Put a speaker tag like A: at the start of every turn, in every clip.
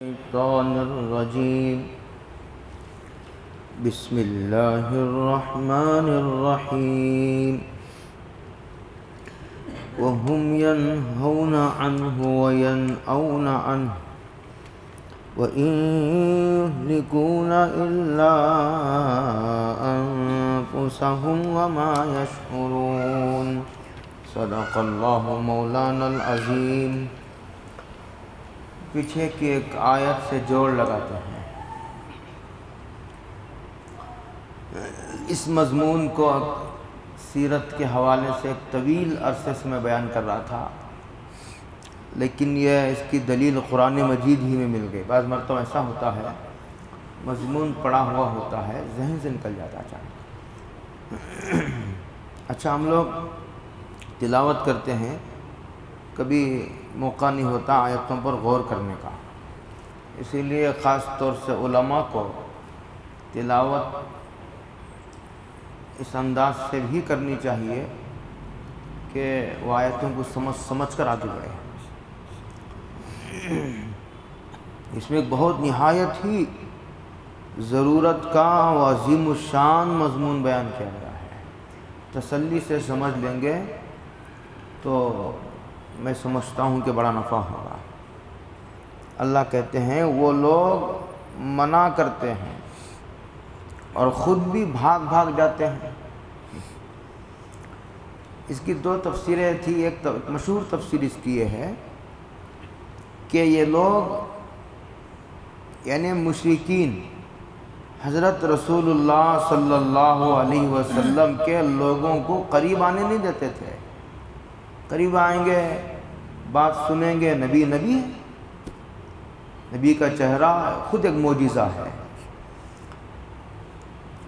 A: الشيطان الرجيم بسم الله الرحمن الرحيم وهم ينهون عنه وينأون عنه وإن يهلكون إلا أنفسهم وما يشعرون صدق الله مولانا العظيم۔ پیچھے کی ایک آیت سے جوڑ لگاتے ہیں۔ اس مضمون کو سیرت کے حوالے سے ایک طویل عرصے سے میں بیان کر رہا تھا، لیکن اس کی دلیل قرآن مجید ہی میں مل گئی۔ بعض مرتبہ ایسا ہوتا ہے مضمون پڑا ہوا ہوتا ہے، ذہن سے نکل جاتا اچانک۔ اچھا، ہم لوگ تلاوت کرتے ہیں، کبھی موقع نہیں ہوتا آیتوں پر غور کرنے کا، اسی لیے خاص طور سے علماء کو تلاوت اس انداز سے بھی کرنی چاہیے کہ وہ آیتوں کو سمجھ کر آگے بڑھے۔ اس میں ایک بہت نہایت ہی ضرورت کا و عظیم الشان مضمون بیان کیا گیا ہے۔ تسلی سے سمجھ لیں گے تو میں سمجھتا ہوں کہ بڑا نفع ہوگا۔ اللہ کہتے ہیں وہ لوگ منع کرتے ہیں اور خود بھی بھاگ بھاگ جاتے ہیں۔ اس کی دو تفسیریں تھی۔ ایک مشہور تفسیر اس کی یہ ہے کہ یہ لوگ یعنی مشرکین حضرت رسول اللہ صلی اللہ علیہ وسلم کے لوگوں کو قریب آنے نہیں دیتے تھے۔ قریب آئیں گے، بات سنیں گے، نبی ہے، نبی کا چہرہ خود ایک معجزہ ہے۔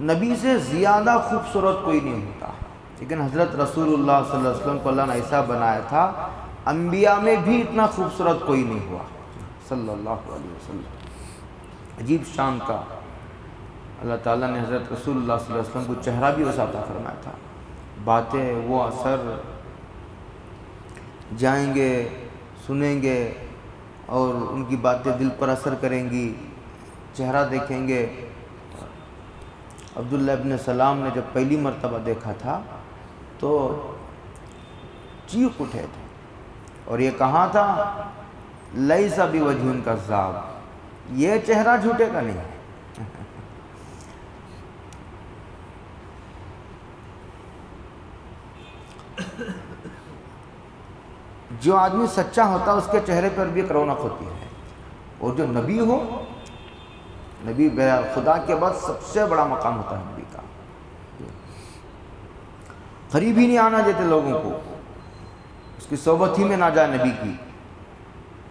A: نبی سے زیادہ خوبصورت کوئی نہیں ہوتا، لیکن حضرت رسول اللہ صلی اللہ علیہ وسلم کو اللہ نے ایسا بنایا تھا، انبیاء میں بھی اتنا خوبصورت کوئی نہیں ہوا صلی اللہ علیہ وسلم۔ عجیب شان کا اللہ تعالیٰ نے حضرت رسول اللہ صلی اللہ علیہ وسلم کو چہرہ بھی ویسا عطا فرمایا تھا۔ باتیں وہ اثر جائیں گے، سنیں گے، اور ان کی باتیں دل پر اثر کریں گی، چہرہ دیکھیں گے۔ عبداللہ ابن سلام نے جب پہلی مرتبہ دیکھا تھا تو چیخ اٹھے تھے، اور یہ کہا تھا لیس بوجہ کذاب، یہ چہرہ جھوٹے کا نہیں ہے۔ جو آدمی سچا ہوتا ہے اس کے چہرے پر بھی ایک رونق ہوتی ہے، اور جو نبی ہو، نبی خدا کے بعد سب سے بڑا مقام ہوتا ہے نبی کا۔ قریب ہی نہیں آنا دیتے لوگوں کو، اس کی صحبت ہی میں نہ جائے، نبی کی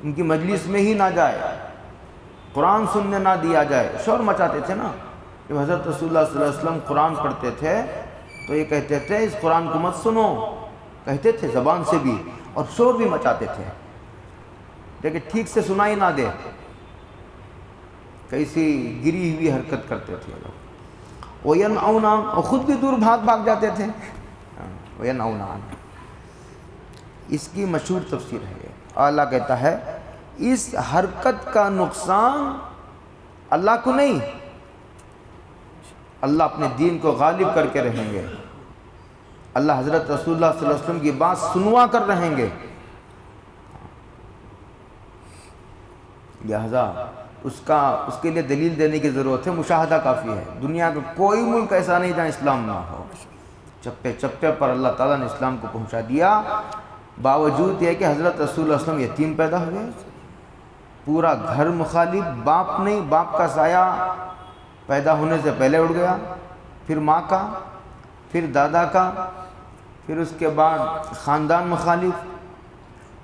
A: ان کی مجلس میں ہی نہ جائے، قرآن سننے نہ دیا جائے۔ شور مچاتے تھے نا، جب حضرت رسول اللہ صلی اللہ علیہ وسلم قرآن پڑھتے تھے تو یہ کہتے تھے اس قرآن کو مت سنو، کہتے تھے زبان سے بھی، اور شور بھی مچاتے تھے، لیکن ٹھیک سے سنائی نہ دے، کیسی گری ہوئی حرکت کرتے تھے لوگ۔ وَيَنْأَوْنَ، اور خود بھی دور بھاگ جاتے تھے۔ وَيَنْأَوْنَ، اس کی مشہور تفسیر ہے۔ اللہ کہتا ہے اس حرکت کا نقصان اللہ کو نہیں، اللہ اپنے دین کو غالب کر کے رہیں گے، اللہ حضرت رسول اللہ صلی اللہ علیہ وسلم کی بات سنوا کر رہیں گے۔ لہذا اس کے لیے دلیل دینے کی ضرورت ہے، مشاہدہ کافی ہے۔ دنیا کا کوئی ملک ایسا نہیں جہاں اسلام نہ ہو، چپے چپے پر اللہ تعالیٰ نے اسلام کو پہنچا دیا۔ باوجود یہ کہ حضرت رسول اللہ صلی اللہ علیہ وسلم یتیم پیدا ہوئے، پورا گھر مخالف، باپ نہیں، باپ کا سایہ پیدا ہونے سے پہلے اڑ گیا، پھر ماں کا، پھر دادا کا، پھر اس کے بعد خاندان مخالف،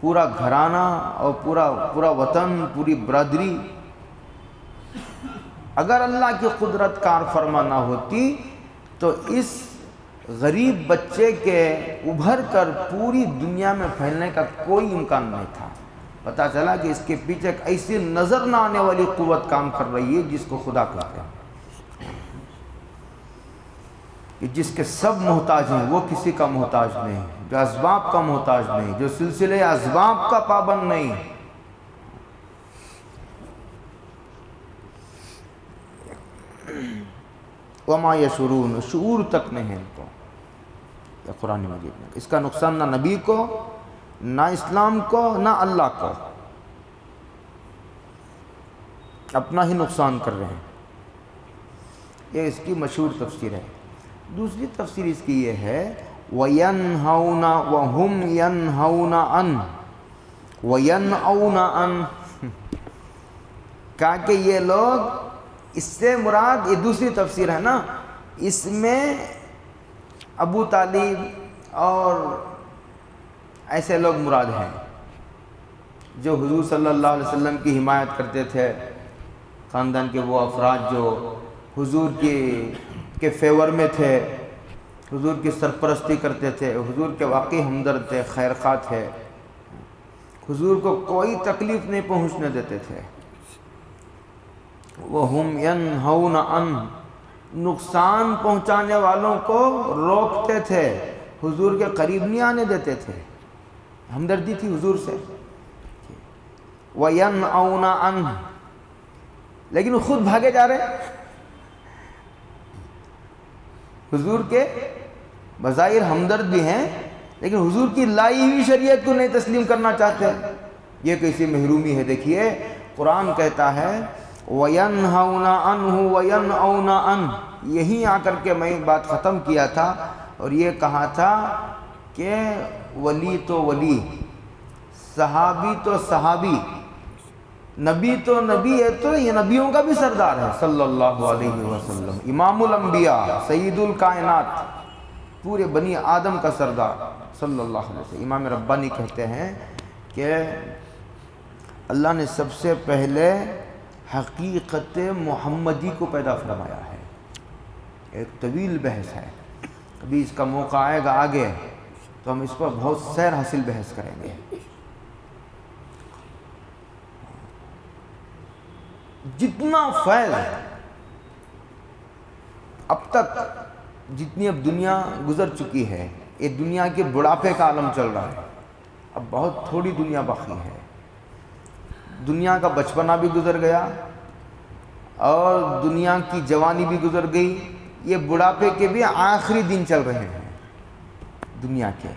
A: پورا گھرانہ اور پورا وطن، پوری برادری۔ اگر اللہ کی قدرت کار فرما نہ ہوتی تو اس غریب بچے کے ابھر کر پوری دنیا میں پھیلنے کا کوئی امکان نہیں تھا۔ پتہ چلا کہ اس کے پیچھے ایک ایسی نظر نہ آنے والی قوت کام کر رہی ہے جس کو خدا کہتے ہیں، کہ جس کے سب محتاج ہیں، وہ کسی کا محتاج نہیں، جو اسباب کا محتاج نہیں، جو سلسلے اسباب کا پابند نہیں۔ وما یشعرون، شعور تک نہیں ہے ان کو. یا قرآن مجید میں اس کا نقصان نہ نبی کو، نہ اسلام کو، نہ اللہ کو، اپنا ہی نقصان کر رہے ہیں. یہ اس کی مشہور تفسیر ہے. دوسری تفسیر اس کی یہ ہے وَيَنْهَوْنَ وَهُمْ يَنْهَوْنَ عَنْ وَيَنْأَوْنَ عَنْ، کہا کہ یہ لوگ، اس سے مراد یہ دوسری تفسیر ہے نا، اس میں ابو طالب اور ایسے لوگ مراد ہیں جو حضور صلی اللہ علیہ وسلم کی حمایت کرتے تھے، خاندان کے وہ افراد جو حضور کے فیور میں تھے، حضور کی سرپرستی کرتے تھے، حضور کے واقعی ہمدرد تھے، خیرخواہ تھے، حضور کو کوئی تکلیف نہیں پہنچنے دیتے تھے. وَهُمْ يَنْهَوْنَ عَنْ، نقصان پہنچانے والوں کو روکتے تھے، حضور کے قریب نہیں آنے دیتے تھے، ہمدردی تھی حضور سے. وَيَنْأَوْنَ عَنْ، لیکن وہ خود بھاگے جا رہے، حضور کے بظاہر ہمدرد بھی ہیں لیکن حضور کی لائی ہوئی شریعت کو نہیں تسلیم کرنا چاہتے. یہ کیسی محرومی ہے. دیکھیے قرآن کہتا ہے وَيَنْهَوْنَ عَنْهُ وَيَنْأَوْنَ عَنْهُ، یہیں آ کر کے میں بات ختم کیا تھا اور یہ کہا تھا کہ ولی تو ولی، صحابی تو صحابی، نبی تو نبی ہے، تو یہ نبیوں کا بھی سردار ہے صلی اللہ علیہ وسلم، امام الانبیاء، سید الکائنات، پورے بنی آدم کا سردار صلی اللہ علیہ وسلم. امام ربانی کہتے ہیں کہ اللہ نے سب سے پہلے حقیقت محمدی کو پیدا فرمایا ہے. ایک طویل بحث ہے، ابھی اس کا موقع آئے گا آگے تو ہم اس پر بہت سیر حاصل بحث کریں گے. جتنا فیض اب تک، جتنی اب دنیا گزر چکی ہے، یہ دنیا کے بڑھاپے کا عالم چل رہا ہے، اب بہت تھوڑی دنیا باقی ہے. دنیا کا بچپنا بھی گزر گیا اور دنیا کی جوانی بھی گزر گئی، یہ بڑھاپے کے بھی آخری دن چل رہے ہیں دنیا کے.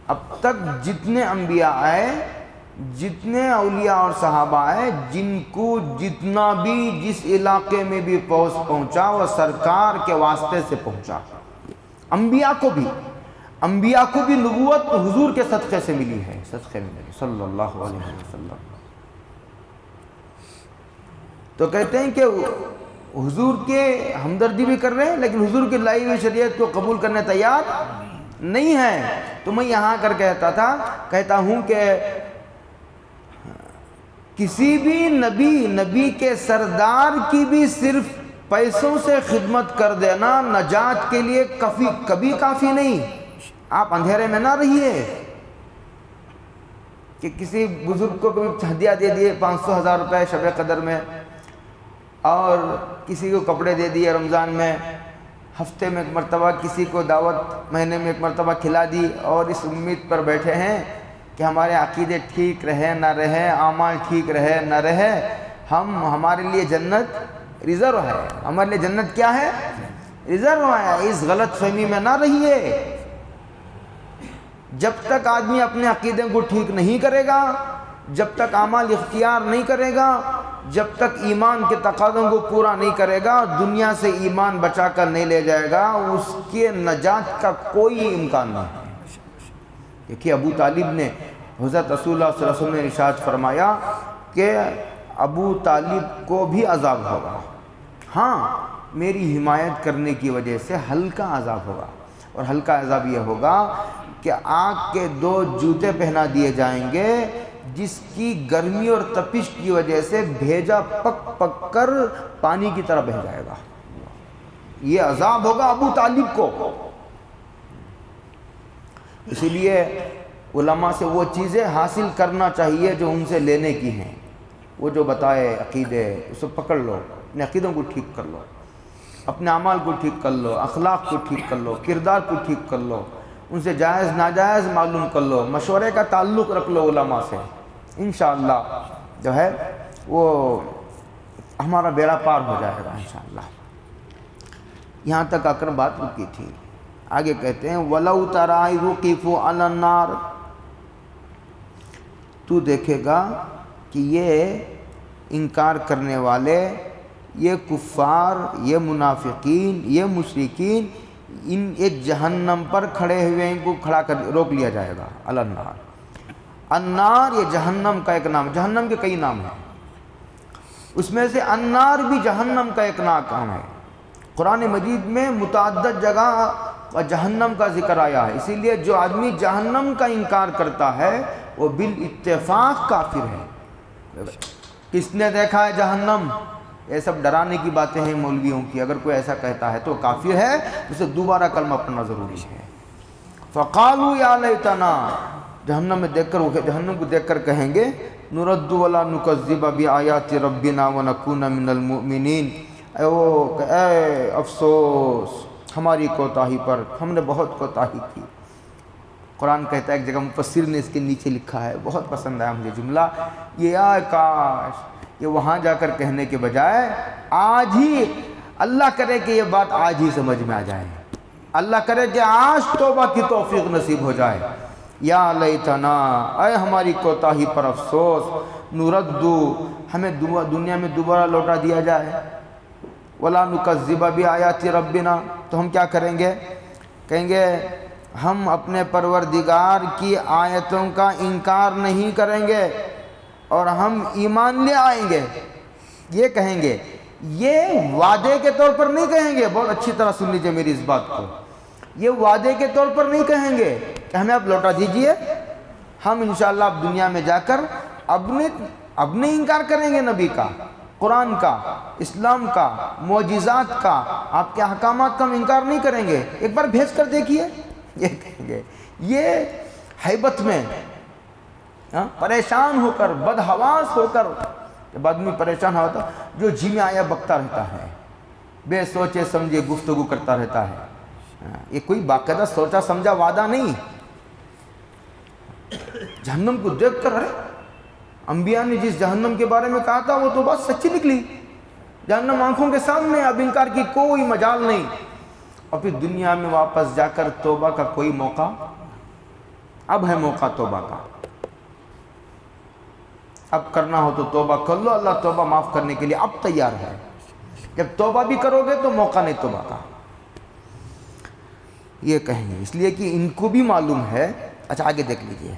A: اب تک جتنے انبیاء آئے، جتنے اولیاء اور صحابہ آئے، جن کو جتنا بھی جس علاقے میں بھی پہنچا وہ سرکار کے واسطے سے پہنچا. انبیاء کو بھی نبوت حضور کے صدقے سے ملی ہے، صدقے میں ملی صلی اللہ علیہ وسلم. تو کہتے ہیں کہ حضور کے ہمدردی بھی کر رہے ہیں لیکن حضور کی لائی ہوئی شریعت کو قبول کرنے تیار نہیں ہے. تو میں یہاں کر کہتا ہوں کہ کسی بھی نبی کے سردار کی بھی صرف پیسوں سے خدمت کر دینا نجات کے لیے کبھی کافی نہیں. آپ اندھیرے میں نہ رہیے کہ کسی بزرگ کو کبھی ہدیہ دے دیے 500,000 روپے شب قدر میں، اور کسی کو کپڑے دے دیے رمضان میں، ہفتے میں ایک مرتبہ کسی کو دعوت مہینے میں ایک مرتبہ کھلا دی، اور اس امید پر بیٹھے ہیں کہ ہمارے عقیدے ٹھیک رہے نہ رہے، اعمال ٹھیک رہے نہ رہے، ہمارے لیے جنت ریزرو ہے. ہمارے لیے جنت کیا ہے؟ ریزرو ہے. اس غلط فہمی میں نہ رہیے. جب تک آدمی اپنے عقیدے کو ٹھیک نہیں کرے گا، جب تک اعمال اختیار نہیں کرے گا، جب تک ایمان کے تقاضوں کو پورا نہیں کرے گا، دنیا سے ایمان بچا کر نہیں لے جائے گا، اس کے نجات کا کوئی امکان نہیں. دیکھیے ابو طالب نے، حضرت رسول اللہ صلی اللہ علیہ وسلم نے ارشاد فرمایا کہ ابو طالب کو بھی عذاب ہوگا، ہاں میری حمایت کرنے کی وجہ سے ہلکا عذاب ہوگا. اور ہلکا عذاب یہ ہوگا کہ آگ کے 2 جوتے پہنا دیے جائیں گے جس کی گرمی اور تپش کی وجہ سے بھیجا پک کر پانی کی طرح بہہ جائے گا. یہ عذاب ہوگا ابو طالب کو. اسی لیے علماء سے وہ چیزیں حاصل کرنا چاہیے جو ان سے لینے کی ہیں. وہ جو بتائے عقیدے اسے پکڑ لو، اپنے عقیدوں کو ٹھیک کر لو، اپنے اعمال کو ٹھیک کر لو، اخلاق کو ٹھیک کر لو، کردار کو ٹھیک کر لو، ان سے جائز ناجائز معلوم کر لو، مشورے کا تعلق رکھ لو علماء سے. انشاءاللہ جو ہے وہ ہمارا بیڑا پار ہو جائے گا انشاءاللہ. یہاں تک آ کر بات رکی تھی۔ آگے کہتے ہیں وَلَوْ تَرَىٰ إِذْ وُقِفُوا عَلَى النَّارِ، تو دیکھے گا کہ یہ انکار کرنے والے، یہ کفار، یہ منافقین، یہ مشرکین، ان ایک جہنم پر کھڑے ہوئے، ان کو کھڑا کر روک لیا جائے گا۔ علی النار، النار یہ جہنم کا ایک نام، جہنم کے کئی نام ہیں، اس میں سے النار بھی جہنم کا ایک نام ہے۔ قرآن مجید میں متعدد جگہ جہنم کا ذکر آیا ہے، اسی لیے جو آدمی جہنم کا انکار کرتا ہے وہ بالاتفاق کافر ہے۔ کس نے دیکھا ہے جہنم؟ یہ سب ڈرانے کی باتیں ہیں مولویوں کی، اگر کوئی ایسا کہتا ہے تو کافر ہے، اسے دوبارہ کلمہ پڑھنا ضروری ہے۔ فقالوا یا لیتنا، جہنم میں دیکھ کر، وہ جہنم کو دیکھ کر کہیں گے نرد ولا نکذب بآیات ربنا ونکون من المؤمنین، اے افسوس ہماری کوتاہی پر، ہم نے بہت کوتاہی کی۔ قرآن کہتا ہے، ایک جگہ مفسر نے اس کے نیچے لکھا ہے، بہت پسند آیا مجھے جملہ، یہ کاش یہ وہاں جا کر کہنے کے بجائے آج ہی، اللہ کرے کہ یہ بات آج ہی سمجھ میں آ جائے، اللہ کرے کہ آج توبہ کی توفیق نصیب ہو جائے۔ یا لیتنا، اے ہماری کوتاہی پر افسوس، نردو، ہمیں دنیا میں دوبارہ لوٹا دیا جائے، ولا نکذب بآیات ربنا، تو ہم کیا کریں گے؟ کہیں گے ہم اپنے پروردگار کی آیتوں کا انکار نہیں کریں گے اور ہم ایمان لے آئیں گے، یہ کہیں گے۔ یہ وعدے کے طور پر نہیں کہیں گے، بہت اچھی طرح سن لیجئے میری اس بات کو، یہ وعدے کے طور پر نہیں کہیں گے کہ ہمیں اب لوٹا دیجئے، ہم انشاءاللہ اب دنیا میں جا کر اپنے انکار کریں گے نبی کا، قرآن کا، اسلام کا، معجزات کا، آپ کے احکامات کا ہم انکار نہیں کریں گے، ایک بار بھیج کر دیکھیے، یہ کہیں گے۔ یہ ہیبت میں پریشان ہو کر، بدحواس ہو کر، جب آدمی پریشان ہوتا جو جی میں آیا بکتا رہتا ہے، بے سوچے سمجھے گفتگو کرتا رہتا ہے، یہ کوئی باقاعدہ سوچا سمجھا وعدہ نہیں۔ جہنم کو دیکھ کر، انبیاء نے جس جہنم کے بارے میں کہا تھا وہ تو بات سچی نکلی، جہنم آنکھوں کے سامنے، اب انکار کی کوئی مجال نہیں۔ اور پھر دنیا میں واپس جا کر توبہ کا کوئی موقع، اب ہے موقع توبہ کا، اب کرنا ہو تو توبہ کر لو، اللہ توبہ معاف کرنے کے لیے اب تیار ہے، جب توبہ بھی کرو گے تو موقع نہیں توبہ کا، یہ کہیں گے۔ اس لیے کہ ان کو بھی معلوم ہے، اچھا آگے دیکھ لیجئے،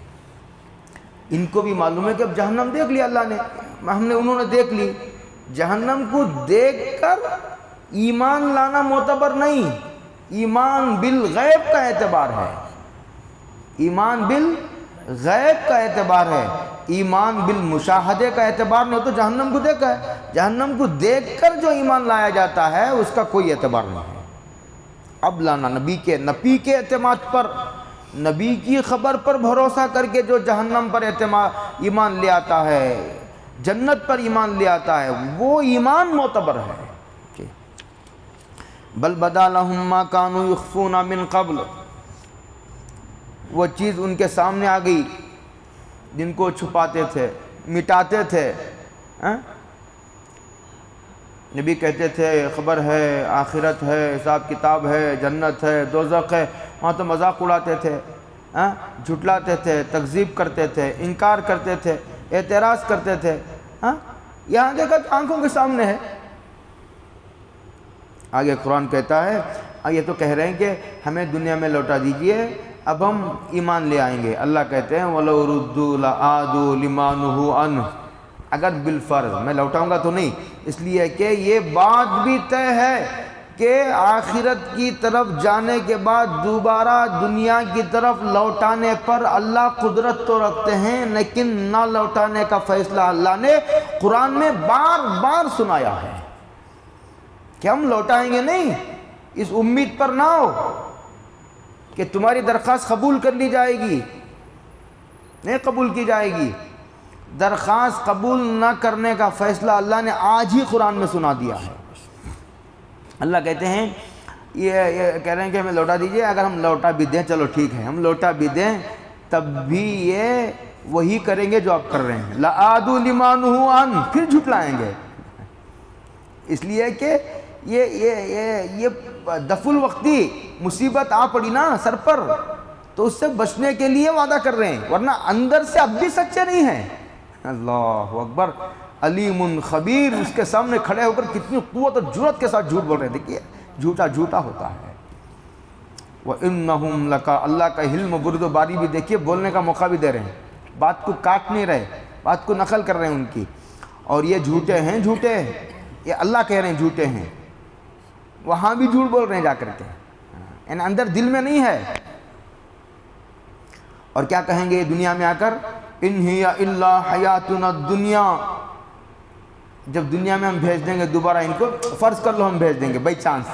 A: ان کو بھی معلوم ہے کہ اب جہنم دیکھ لیا اللہ نے، انہوں نے دیکھ لی، جہنم کو دیکھ کر ایمان لانا معتبر نہیں، ایمان بالغیب کا اعتبار ہے، ایمان بالغیب کا اعتبار ہے، ایمان بالمشاہدے کا اعتبار نہیں۔ تو جہنم کو دیکھا ہے، جہنم کو دیکھ کر جو ایمان لایا جاتا ہے اس کا کوئی اعتبار نہیں ہے۔ اب لانا نبی کے اعتماد پر، نبی کی خبر پر بھروسہ کر کے جو جہنم پر ایمان لے آتا ہے، جنت پر ایمان لے آتا ہے، وہ ایمان معتبر ہے۔ بل بدا لہم ما کانوا یخفون من قبل، وہ چیز ان کے سامنے آ گئی جن کو چھپاتے تھے، مٹاتے تھے۔ نبی کہتے تھے خبر ہے، آخرت ہے، حساب کتاب ہے، جنت ہے، دوزخ ہے، وہاں تو مذاق اڑاتے تھے، جھٹلاتے تھے، تکذیب کرتے تھے، انکار کرتے تھے، اعتراض کرتے تھے۔ یہاں دیکھا کہ آنکھوں کے سامنے ہے۔ آگے قرآن کہتا ہے، یہ تو کہہ رہے ہیں کہ ہمیں دنیا میں لوٹا دیجئے، اب ہم ایمان لے آئیں گے۔ اللہ کہتے ہیں وَلَوْ رُدُّوا لَعَادُوا لِمَا نُهُوا عَنْهُ، اگر بالفرض میں لوٹاؤں گا تو نہیں، اس لیے کہ یہ بات بھی طے ہے کہ آخرت کی طرف جانے کے بعد دوبارہ دنیا کی طرف لوٹانے پر اللہ قدرت تو رکھتے ہیں، لیکن نہ لوٹانے کا فیصلہ اللہ نے قرآن میں بار بار سنایا ہے کہ ہم لوٹائیں گے نہیں۔ اس امید پر نہ ہو کہ تمہاری درخواست قبول کر لی جائے گی، نہیں قبول کی جائے گی۔ درخواست قبول نہ کرنے کا فیصلہ اللہ نے آج ہی قرآن میں سنا دیا ہے۔ اللہ کہتے ہیں، یہ کہہ رہے ہیں کہ ہمیں لوٹا دیجئے، اگر ہم لوٹا بھی دیں چلو ٹھیک ہے، ہم لوٹا بھی دیں تب بھی یہ وہی کریں گے جو آپ کر رہے ہیں، لَعَادُوا لِمَا نُهُوا عَنْهُ، پھر جھٹلائیں گے۔ اس لیے کہ یہ دف الوقتی مصیبت آ پڑی نا سر پر تو اس سے بچنے کے لیے وعدہ کر رہے ہیں، ورنہ اندر سے اب بھی سچے نہیں ہیں۔ اللہ اکبر، علیم خبیر، اس کے سامنے کھڑے ہو کر کتنی قوت اور جرأت کے ساتھ جھوٹ بول رہے ہیں۔ دیکھیے جھوٹا جھوٹا ہوتا ہے۔ وَإِنَّهُمْ لَكَ، اللہ کا حلم برد و باری بھی دیکھیے، بولنے کا موقع بھی دے رہے ہیں، بات کو کاٹ نہیں رہے، بات کو نقل کر رہے ہیں ان کی۔ اور یہ جھوٹے ہیں، جھوٹے، یہ اللہ کہہ رہے ہیں جھوٹے ہیں، وہاں بھی جھوٹ بول رہے ہیں جا کر کے، یعنی اندر دل میں نہیں ہے۔ اور کیا کہیں گے دنیا میں آ کر؟ ان ہی الا حیاتنا الدنیا، جب دنیا میں ہم بھیج دیں گے دوبارہ ان کو، فرض کر لو ہم بھیج دیں گے بائی چانس،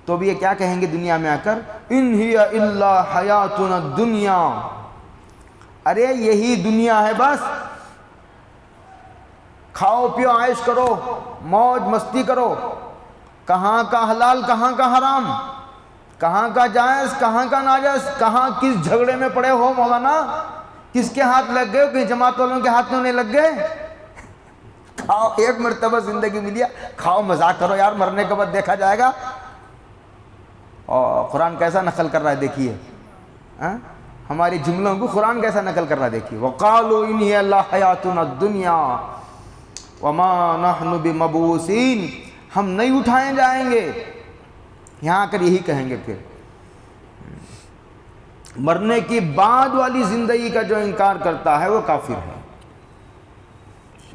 A: تو بھی یہ کیا کہیں گے دنیا میں آ کر؟ ان ہی الا حیاتنا الدنیا، ارے یہی دنیا ہے بس، کھاؤ پیو عائش کرو، موج مستی کرو، کہاں کا حلال کہاں کا حرام، کہاں کا جائز کہاں کا ناجائز، کہاں کس جھگڑے میں پڑے ہو مولانا، کس کے ہاتھ لگ گئے، کہیں جماعت والوں کے ہاتھ میں نہیں لگ گئے۔ کھاؤ، ایک مرتبہ زندگی ملی ہے، کھاؤ مزاق کرو یار، مرنے کے بعد دیکھا جائے گا۔ اور قرآن کیسا نقل کر رہا ہے دیکھیے، ہماری جملوں کو قرآن کیسا نقل کر رہا ہے دیکھیے۔ وَقَالُوا إِنْ هِيَ إِلَّا حَيَاتُنَا الدُّنْيَا وَمَا نَحْنُ بِمَبْعُوثِينَ، ہم نہیں اٹھائے جائیں گے۔ یہاں کر یہی کہیں گے پھر، مرنے کی بعد والی زندگی کا جو انکار کرتا ہے وہ کافر ہے۔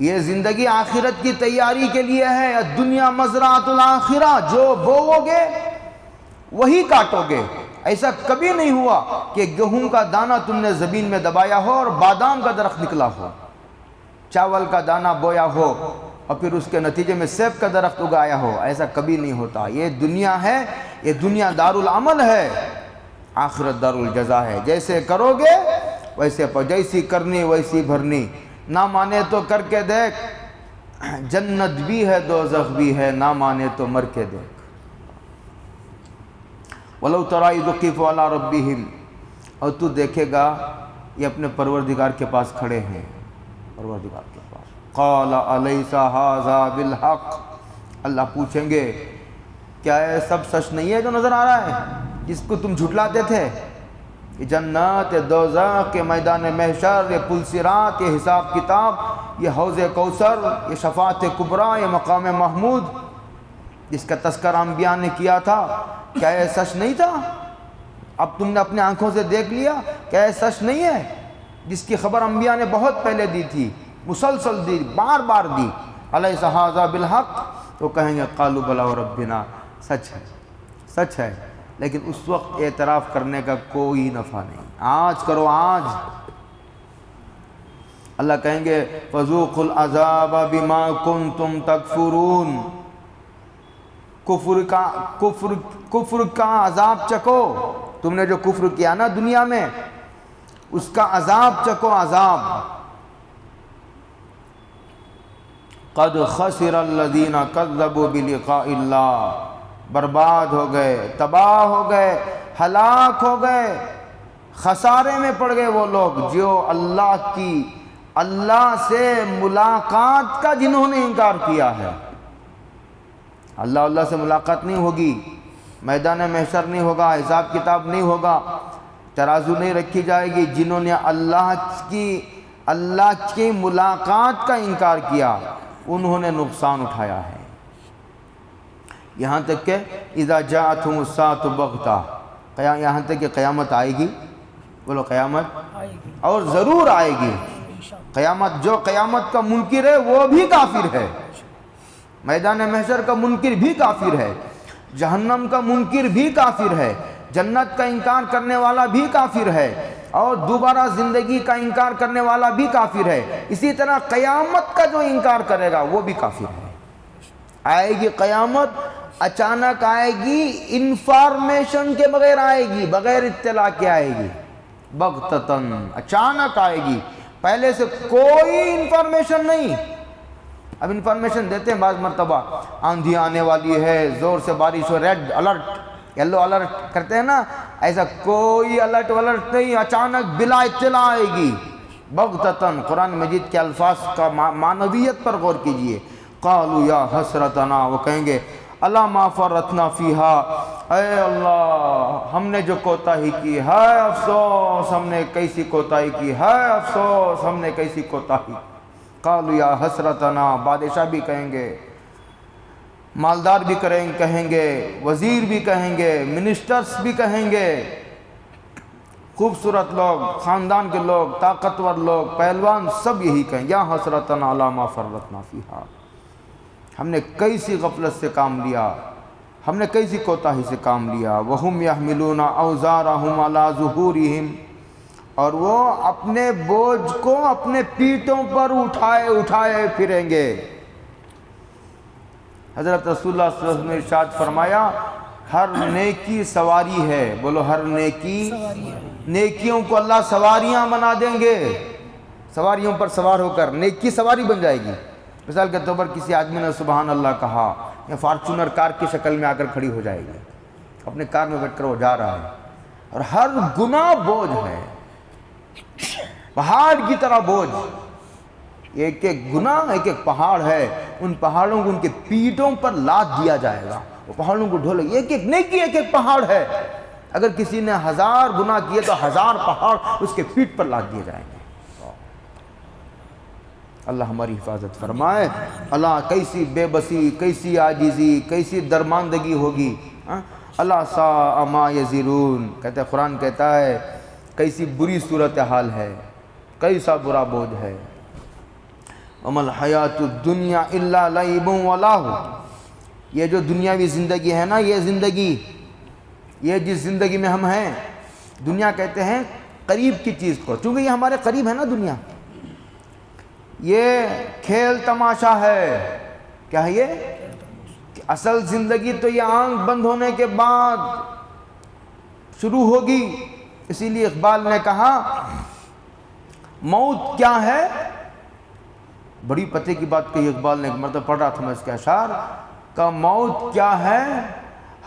A: یہ زندگی آخرت کی تیاری کے لیے ہے، الدنیا مزرعۃ الآخرہ، جو بوؤ گے وہی کاٹو گے۔ ایسا کبھی نہیں ہوا کہ گیہوں کا دانہ تم نے زمین میں دبایا ہو اور بادام کا درخت نکلا ہو، چاول کا دانہ بویا ہو اور پھر اس کے نتیجے میں سیب کا درخت اگایا ہو، ایسا کبھی نہیں ہوتا۔ یہ دنیا ہے، یہ دنیا دار العمل ہے، آخرت دار الجزا ہے۔ جیسے کرو گے ویسے جیسی کرنی ویسی بھرنی، نہ مانے تو کر کے دیکھ، جنت بھی ہے دوزخ بھی ہے، نہ مانے تو مر کے دیکھ۔ وَلَوْ تَرَىٰ إِذْ وُقِفُوا عَلَىٰ رَبِّهِمْ، اور تو دیکھے گا یہ اپنے پروردگار کے پاس کھڑے ہیں، پروردگار کے پاس، قَالَ أَلَيْسَ هَٰذَا بِالْحَقِّ، اللہ پوچھیں گے کیا یہ سب سچ نہیں ہے جو نظر آ رہا ہے جس کو تم جھٹلاتے تھے؟ یہ جنت، یہ دوزخ، یہ میدان محشر، یہ پل صراط، یہ حساب کتاب، یہ حوض کوثر، یہ شفاعت کبریٰ، یہ مقام محمود جس کا تذکرہ انبیاء نے کیا تھا، کیا یہ سچ نہیں تھا؟ اب تم نے اپنے آنکھوں سے دیکھ لیا، کیا یہ سچ نہیں ہے؟ جس کی خبر انبیاء نے بہت پہلے دی تھی، مسلسل دی، بار بار دی۔ الیس ھذا بالحق، تو کہیں گے قالوا بلی وربنا، سچ ہے، سچ ہے، لیکن اس وقت اعتراف کرنے کا کوئی نفع نہیں۔ آج کرو آج۔ اللہ کہیں گے فذوقوا العذاب بما کنتم تکفرون، کفر کا عذاب چکو، تم نے جو کفر کیا نا دنیا میں اس کا عذاب چکو، عذاب۔ قد خسر الذین کذبوا بلقاء اللہ، برباد ہو گئے، تباہ ہو گئے، ہلاک ہو گئے، خسارے میں پڑ گئے وہ لوگ جو اللہ سے ملاقات کا جنہوں نے انکار کیا ہے۔ اللہ سے ملاقات نہیں ہوگی، میدان محشر نہیں ہوگا، حساب کتاب نہیں ہوگا، ترازو نہیں رکھی جائے گی۔ جنہوں نے اللہ کی ملاقات کا انکار کیا انہوں نے نقصان اٹھایا ہے۔ یہاں تک کہ اذا جاءتهم الساعة بغتہ، یہاں تک کہ قیامت آئے گی، بولو قیامت اور ضرور آئے گی۔ قیامت، جو قیامت کا منکر ہے وہ بھی کافر ہے، میدان محشر کا منکر بھی کافر ہے، جہنم کا منکر بھی کافر ہے، جنت کا انکار کرنے والا بھی کافر ہے، اور دوبارہ زندگی کا انکار کرنے والا بھی کافر ہے۔ اسی طرح قیامت کا جو انکار کرے گا وہ بھی کافر ہے۔ آئے گی قیامت، اچانک آئے گی، انفارمیشن کے بغیر آئے گی، بغیر اطلاع کے آئے گی، بغتتاً، اچانک آئے گی، پہلے سے کوئی انفارمیشن نہیں۔ اب انفارمیشن دیتے ہیں بعض مرتبہ، آندھی آنے والی ہے، زور سے بارش ہو، ریڈ الرٹ، یلو الرٹ کرتے ہیں نا، ایسا کوئی الرٹ ولرٹ نہیں، اچانک بلا اطلاع آئے گی، بغتتاً۔ قرآن مجید کے الفاظ کا معنویت پر غور کیجئے۔ قالوا یا حسرتنا، وہ کہیں گے الا ما فرطنا فیہا، اے اللہ ہم نے جو کوتاہی کی، ہائے افسوس ہم نے کیسی کوتاہی کی، ہائے افسوس ہم نے کیسی کوتاہی۔ قالوا یا حسرتنا، بادشاہ بھی کہیں گے، مالدار بھی کہیں گے، وزیر بھی کہیں گے، منسٹرز بھی کہیں گے، خوبصورت لوگ، خاندان کے لوگ، طاقتور لوگ، پہلوان، سب یہی کہیں یا حسرتنا علی ما فرطنا فیہا، ہم نے کیسی غفلت سے کام لیا، ہم نے کیسی کوتاہی سے کام لیا۔ وَهُمْ يَحْمِلُونَ أَوْزَارَهُمْ عَلَى ظُهُورِهِمْ، اور وہ اپنے بوجھ کو اپنے پیٹھوں پر اٹھائے پھریں گے۔ حضرت رسول اللہ صلی اللہ علیہ وسلم نے ارشاد فرمایا، ہر نیکی سواری ہے، بولو ہر نیکی، نیکیوں کو اللہ سواریاں بنا دیں گے، سواریوں پر سوار ہو کر نیکی سواری بن جائے گی۔ مثال کے طور پر کسی آدمی نے سبحان اللہ کہا، یا فارچونر کار کی شکل میں آ کر کھڑی ہو جائے گی، اپنے کار میں بیٹھ کر وہ جا رہا ہے، اور ہر گناہ بوجھ ہے، پہاڑ کی طرح بوجھ، ایک ایک گناہ ایک ایک پہاڑ ہے، ان پہاڑوں کو ان کے پیٹھوں پر لاد دیا جائے گا، وہ پہاڑوں کو ڈھولے، ایک ایک نیکی ایک ایک پہاڑ ہے، اگر کسی نے 1000 گناہ کیے تو 1000 پہاڑ اس کے پیٹھ پر لاد دیے جائیں گے۔ اللہ ہماری حفاظت فرمائے۔ اللہ کیسی بے بسی، کیسی عاجزی، کیسی درماندگی ہوگی، اللہ ساء ما یزرون، کہتے ہیں قرآن کہتا ہے کیسی بری صورتحال ہے، کیسا برا بوجھ ہے۔ وَمَا الْحَيَاةُ الدُّنْيَا إِلَّا لَعِبٌ وَلَهْوٌ، یہ جو دنیاوی زندگی ہے نا، یہ زندگی، یہ جس زندگی میں ہم ہیں، دنیا کہتے ہیں قریب کی چیز کو، چونکہ یہ ہمارے قریب ہے نا دنیا، یہ کھیل تماشا ہے، کیا ہے یہ؟ کہ اصل زندگی تو یہ آنکھ بند ہونے کے بعد شروع ہوگی۔ اسی لیے اقبال نے کہا موت کیا ہے، بڑی پتے کی بات کہی اقبال نے، ایک مرتبہ پڑھ رہا تھا میں اس کے اشعار کا، موت کیا ہے،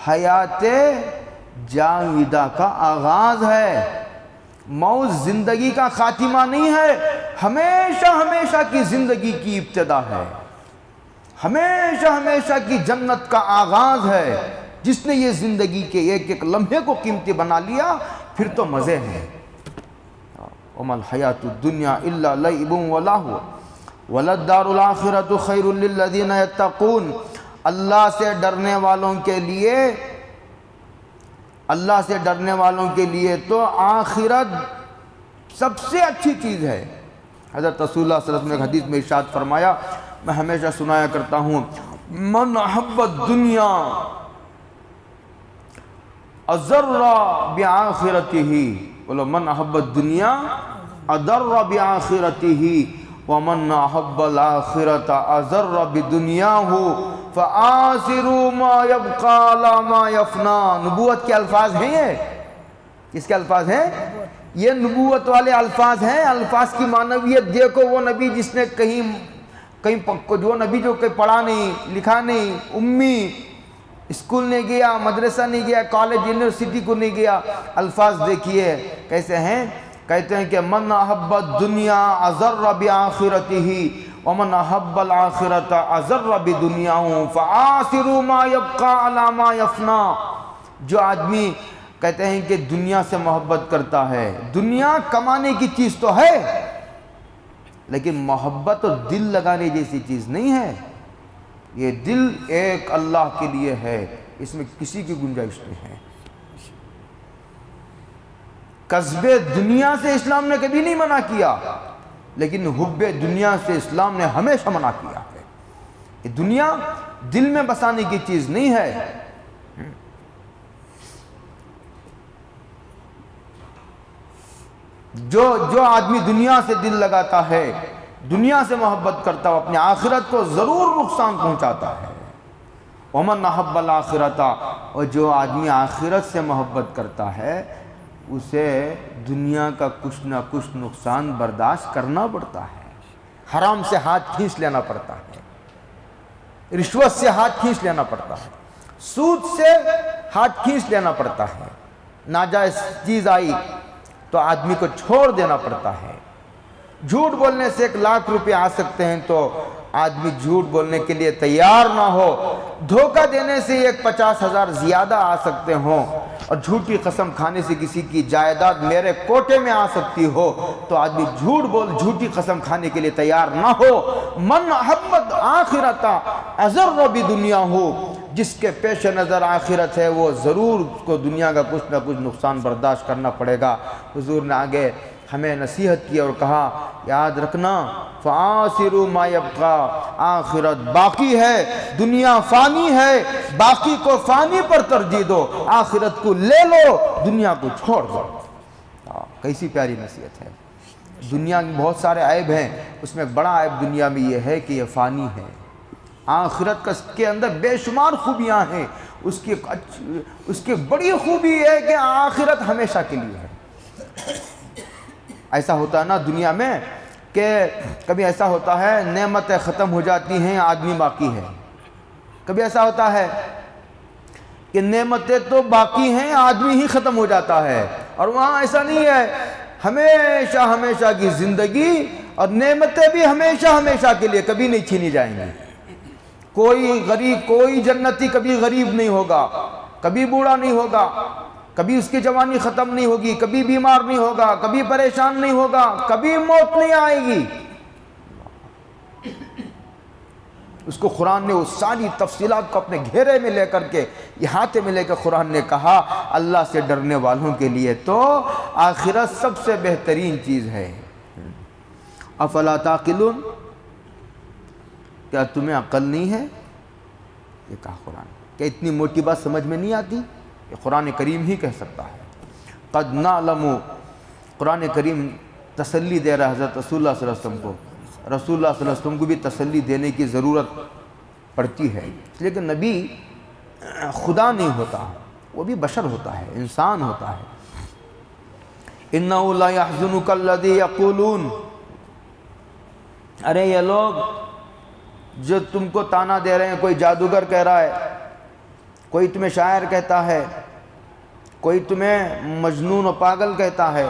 A: حیات جاویدہ کا آغاز ہے، موت زندگی کا خاتمہ نہیں ہے، ہمیشہ ہمیشہ کی زندگی کی ابتدا ہے، ہمیشہ ہمیشہ کی جنت کا آغاز ہے۔ جس نے یہ زندگی کے ایک ایک لمحے کو قیمتی بنا لیا پھر تو مزے ہیں۔ وَمَا الْحَيَاةُ الدُّنْيَا إِلَّا لَعِبٌ وَلَهْوٌ وَلَلدَّارُ الْآخِرَةُ خَيْرٌ لِلَّذِينَ يَتَّقُونَ، اللہ سے ڈرنے والوں کے لیے تو آخرت سب سے اچھی چیز ہے۔ حضرت رسول اللہ صلی اللہ علیہ وسلم نے ایک حدیث میں ارشاد فرمایا، میں ہمیشہ سنایا کرتا ہوں، من احب الدنیا اضر بآخرتہ، بولو من احب الدنیا اضر بآخرتہ، ومن احب الآخرۃ اضر بدنیاہ فآثروا ما یبقی علی ما یفنی۔ نبوت کے الفاظ ہیں یہ، کس کے الفاظ ہیں؟ یہ نبوت والے الفاظ ہیں۔ الفاظ کی معنویت دیکھو، وہ نبی جس نے جو نبی جو کہیں پڑھا نہیں لکھا نہیں، امی، اسکول نہیں گیا، مدرسہ نہیں گیا، کالج یونیورسٹی کو نہیں گیا، الفاظ دیکھیے کیسے ہیں، کہتے ہیں کہ من احب الدنیا اضر بآخرتہ ومن احب الآخرۃ اضر بدنیاہ فآثروا ما یبقی علی ما یفنی۔ جو آدمی کہتے ہیں کہ دنیا سے محبت کرتا ہے، دنیا کمانے کی چیز تو ہے لیکن محبت اور دل لگانے جیسی چیز نہیں ہے۔ یہ دل ایک اللہ کے لیے ہے، اس میں کسی کی گنجائش نہیں ہے۔ کسب دنیا سے اسلام نے کبھی نہیں منع کیا، لیکن حب دنیا سے اسلام نے ہمیشہ منع کیا ہے۔ یہ دنیا دل میں بسانے کی چیز نہیں ہے۔ جو آدمی دنیا سے دل لگاتا ہے، دنیا سے محبت کرتا ہے، وہ اپنی آخرت کو ضرور نقصان پہنچاتا ہے۔ ومن احب الآخرۃ، اور جو آدمی آخرت سے محبت کرتا ہے اسے دنیا کا کچھ نہ کچھ نقصان برداشت کرنا پڑتا ہے۔ حرام سے ہاتھ کھینچ لینا پڑتا ہے، رشوت سے ہاتھ کھینچ لینا پڑتا ہے، سود سے ہاتھ کھینچ لینا پڑتا ہے، ناجائز چیز آئی تو آدمی کو چھوڑ دینا پڑتا ہے۔ جھوٹ بولنے سے 1,00,000 روپے آ سکتے ہیں تو آدمی جھوٹ بولنے کے لیے تیار نہ ہو، دھوکہ دینے سے 50,000 زیادہ آ سکتے ہوں، اور جھوٹی قسم کھانے سے کسی کی جائیداد میرے کوٹے میں آ سکتی ہو، تو آدمی جھوٹی قسم کھانے کے لیے تیار نہ ہو۔ من احبت آخرت اضر بدنیا ہو، جس کے پیش نظر آخرت ہے وہ ضرور اس کو دنیا کا کچھ نہ کچھ نقصان برداشت کرنا پڑے گا۔ حضور نے آگے ہمیں نصیحت کی اور کہا یاد رکھنا فَآسِرُوا مَا يَبْقَى، آخرت باقی ہے، دنیا فانی ہے، باقی کو فانی پر ترجیح دو، آخرت کو لے لو، دنیا کو چھوڑ دو۔ کیسی پیاری نصیحت ہے۔ دنیا میں بہت سارے عیب ہیں، اس میں بڑا عیب دنیا میں یہ ہے کہ یہ فانی ہے۔ آخرت کے اندر بے شمار خوبیاں ہیں، اس کی بڑی خوبی ہے کہ آخرت ہمیشہ کے لیے ہے۔ ایسا ہوتا ہے نا دنیا میں کہ کبھی ایسا ہوتا ہے نعمتیں ختم ہو جاتی ہیں، آدمی باقی ہے۔ کبھی ایسا ہوتا ہے کہ نعمتیں تو باقی ہیں، آدمی ہی ختم ہو جاتا ہے، اور وہاں ایسا نہیں ہے، ہمیشہ ہمیشہ کی زندگی اور نعمتیں بھی ہمیشہ ہمیشہ کے لیے کبھی نہیں چھینی جائیں گی۔ کوئی جنتی کبھی غریب نہیں ہوگا، کبھی بوڑھا نہیں ہوگا، کبھی اس کی جوانی ختم نہیں ہوگی، کبھی بیمار نہیں ہوگا، کبھی پریشان نہیں ہوگا، کبھی موت نہیں آئے گی۔ اس کو قرآن نے اس ساری تفصیلات کو اپنے گھیرے میں لے کر کے، احاطے میں لے کر قرآن نے کہا اللہ سے ڈرنے والوں کے لیے تو آخرت سب سے بہترین چیز ہے۔ افلا تعقلون، کیا تمہیں عقل نہیں ہے؟ یہ کہا قرآن، کیا اتنی موٹی بات سمجھ میں نہیں آتی؟ یہ قرآن کریم ہی کہہ سکتا ہے۔ قد نعلم، قرآن کریم تسلی دے رہا حضرت رسول اللہ صلی اللہ علیہ وسلم کو۔ رسول اللہ صلی اللہ علیہ وسلم کو بھی تسلی دینے کی ضرورت پڑتی ہے، اس لیے کہ نبی خدا نہیں ہوتا، وہ بھی بشر ہوتا ہے، انسان ہوتا ہے۔ إِنَّهُ لَيَحْزُنُكَ الَّذِي يَقُولُونَ، ارے یہ لوگ جو تم کو تانا دے رہے ہیں، کوئی جادوگر کہہ رہا ہے، کوئی تمہیں شاعر کہتا ہے، کوئی تمہیں مجنون و پاگل کہتا ہے،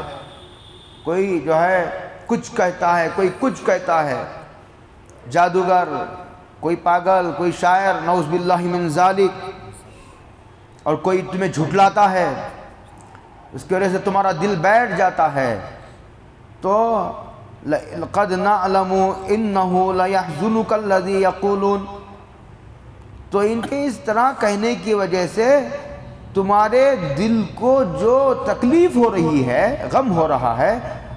A: کوئی جو ہے کچھ کہتا ہے، کوئی کچھ کہتا ہے، جادوگر، کوئی پاگل، کوئی شاعر، نعوذ باللہ من ذالک، اور کوئی تمہیں جھٹلاتا ہے، اس کی وجہ سے تمہارا دل بیٹھ جاتا ہے، تو لَقَدْ نَعْلَمُ إِنَّهُ لَيَحْزُنُكَ الَّذِي يَقُولُونَ، تو ان کے اس طرح کہنے کی وجہ سے تمہارے دل کو جو تکلیف ہو رہی ہے، غم ہو رہا ہے،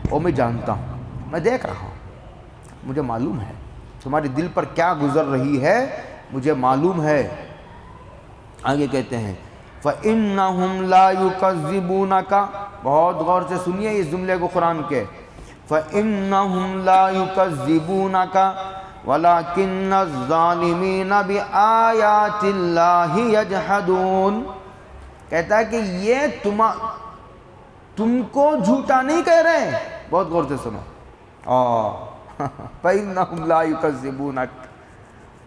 A: وہ میں جانتا ہوں، میں دیکھ رہا ہوں، مجھے معلوم ہے تمہارے دل پر کیا گزر رہی ہے، مجھے معلوم ہے۔ آگے کہتے ہیں فَإِنَّهُمْ لَا يُكَذِّبُونَكَ، بہت غور سے سنیے اس جملے کو قرآن کے، فَإِنَّهُمْ لَا يُكَذِّبُونَكَ وَلَكِنَّ الظَّالِمِينَ بِآيَاتِ اللَّهِ يَجْحَدُونَ، کہتا ہے کہ یہ تم کو جھوٹا نہیں کہہ رہے ہیں، بہت غور سے سنو، فَإِنَّهُمْ لَا يُكَذِّبُونَكَ،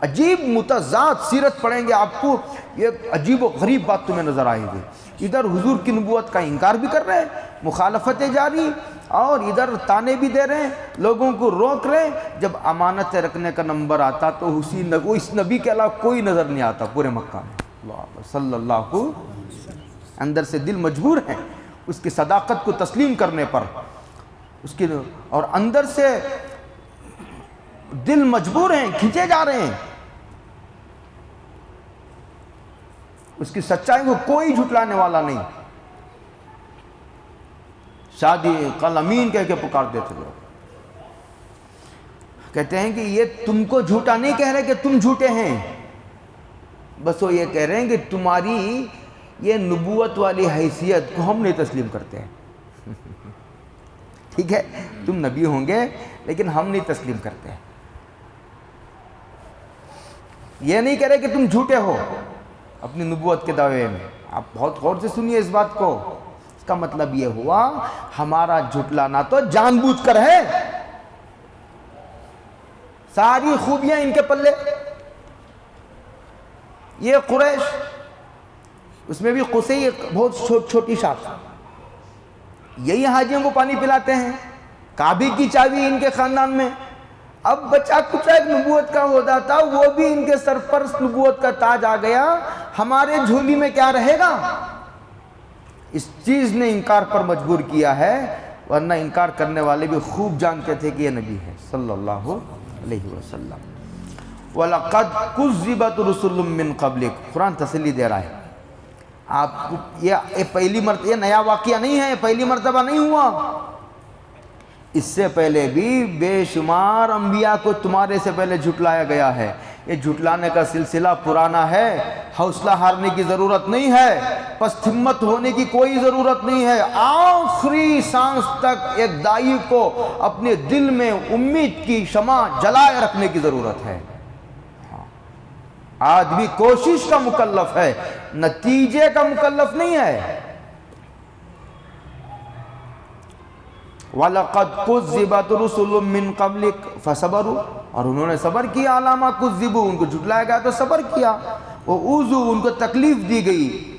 A: عجیب متضاد سیرت پڑھیں گے آپ کو، یہ عجیب و غریب بات تمہیں نظر آئے گی۔ ادھر حضور کی نبوت کا انکار بھی کر رہے ہیں، مخالفتیں جاری، اور ادھر تانے بھی دے رہے ہیں، لوگوں کو روک رہے ہیں۔ جب امانت رکھنے کا نمبر آتا تو اس نبی کے علاوہ کوئی نظر نہیں آتا پورے مکہ میں، اللہ صلی اللہ کو اندر سے دل مجبور ہے اس کی صداقت کو تسلیم کرنے پر، اس کی، اور اندر سے دل مجبور ہیں، کھینچے جا رہے ہیں اس کی سچائی کو، کوئی جھٹلانے والا نہیں۔ شادی کل امین کہہ کے پکارتے تھے لوگ، کہتے ہیں کہ یہ تم کو جھوٹا نہیں کہہ رہے کہ تم جھوٹے ہیں، بس وہ یہ کہہ رہے ہیں کہ تمہاری یہ نبوت والی حیثیت کو ہم نہیں تسلیم کرتے ہیں، ٹھیک ہے، تم نبی ہوں گے لیکن ہم نہیں تسلیم کرتے ہیں۔ یہ نہیں کہہ رہے کہ تم جھوٹے ہو اپنی نبوت کے دعوے میں، آپ بہت غور سے سنیے اس بات کو، اس کا مطلب یہ ہوا ہمارا جھٹلانا تو جان بوجھ کر ہے، ساری خوبیاں ان کے پلے، یہ قریش، اس میں بھی قصی بہت چھوٹی شاخ، یہی حاجیوں کو پانی پلاتے ہیں، کعبے کی چابی ان کے خاندان میں. اب بچہ کچھ ایک نبوت کا عہدہ تھا، وہ بھی ان کے سر پر نبوت کا تاج آ گیا، ہمارے جھولی میں کیا رہے گا؟ اس چیز نے انکار پر مجبور کیا ہے، ورنہ انکار کرنے والے بھی خوب جانتے تھے کہ یہ نبی ہے صلی اللہ علیہ وسلم. وَلَقَدْ كُذِّبَتْ رُسُلٌ مِّن قَبْلِكَ. قرآن تسلی دے رہا ہے. آپ یہ پہلی مرتبہ، یہ نیا واقعہ نہیں ہے، یہ پہلی مرتبہ نہیں ہوا. اس سے پہلے بھی بے شمار انبیاء کو تمہارے سے پہلے جھٹلایا گیا ہے. یہ جھٹلانے کا سلسلہ پرانا ہے، حوصلہ ہارنے کی ضرورت نہیں ہے، پس ہمت ہونے کی کوئی ضرورت نہیں ہے. آخری سانس تک ایک داعی کو اپنے دل میں امید کی شمع جلائے رکھنے کی ضرورت ہے. آدمی کوشش کا مکلف ہے، نتیجے کا مکلف نہیں ہے. وَلَقَدْ كُذِّبَتْ رُسُلٌ مِّن قَبْلِكَ فَصَبَرُوا. اور انہوں نے صبر کیا. علامہ کذبوا، ان کو جھٹلایا گیا تو صبر کیا. وَأُوذُوا، ان کو تکلیف دی گئی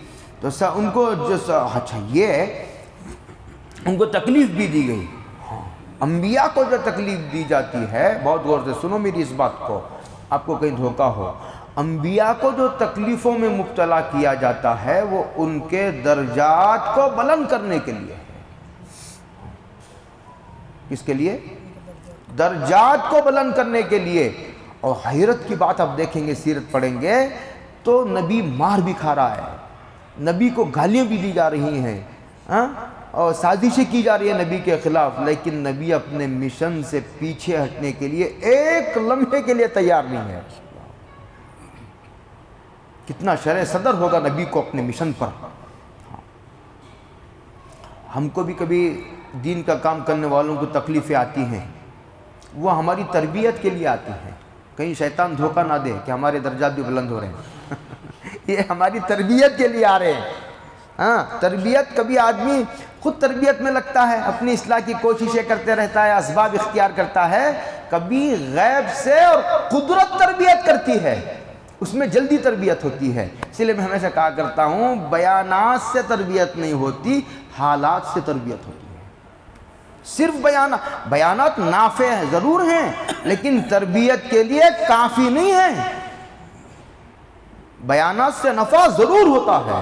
A: تو ان کو اچھا یہ ان کو تکلیف بھی دی گئی. انبیاء کو جو تکلیف دی جاتی ہے، بہت غور سے سنو میری اس بات کو، آپ کو کہیں دھوکہ ہو. انبیاء کو جو تکلیفوں میں مبتلا کیا جاتا ہے وہ ان کے درجات کو بلند کرنے کے لیے. کس کے لیے؟ درجات کو بلند کرنے کے لیے. اور حیرت کی بات آپ دیکھیں گے، سیرت پڑھیں گے تو نبی مار بھی کھا رہا ہے، نبی کو گالیاں بھی دی جا رہی ہیں اور سازشیں کی جا رہی ہیں نبی کے خلاف، لیکن نبی اپنے مشن سے پیچھے ہٹنے کے لیے ایک لمحے کے لیے تیار نہیں ہے. کتنا شرح صدر ہوگا نبی کو اپنے مشن پر. ہم کو بھی کبھی دین کا کام کرنے والوں کو تکلیفیں آتی ہیں، وہ ہماری تربیت کے لیے آتی ہیں. کہیں شیطان دھوکہ نہ دے کہ ہمارے درجات بھی بلند ہو رہے ہیں. یہ ہماری تربیت کے لیے آ رہے ہیں. تربیت، کبھی آدمی خود تربیت میں لگتا ہے، اپنی اصلاح کی کوششیں کرتے رہتا ہے، اسباب اختیار کرتا ہے. کبھی غیب سے اور قدرت تربیت کرتی ہے، اس میں جلدی تربیت ہوتی ہے. اس لیے میں ہمیشہ کہا کرتا ہوں، بیانات سے تربیت نہیں ہوتی، حالات سے تربیت ہوتی ہے. صرف بیانات نافع ہیں، ضرور ہیں، لیکن تربیت کے لیے کافی نہیں ہیں. بیانات سے نفع ضرور ہوتا ہے،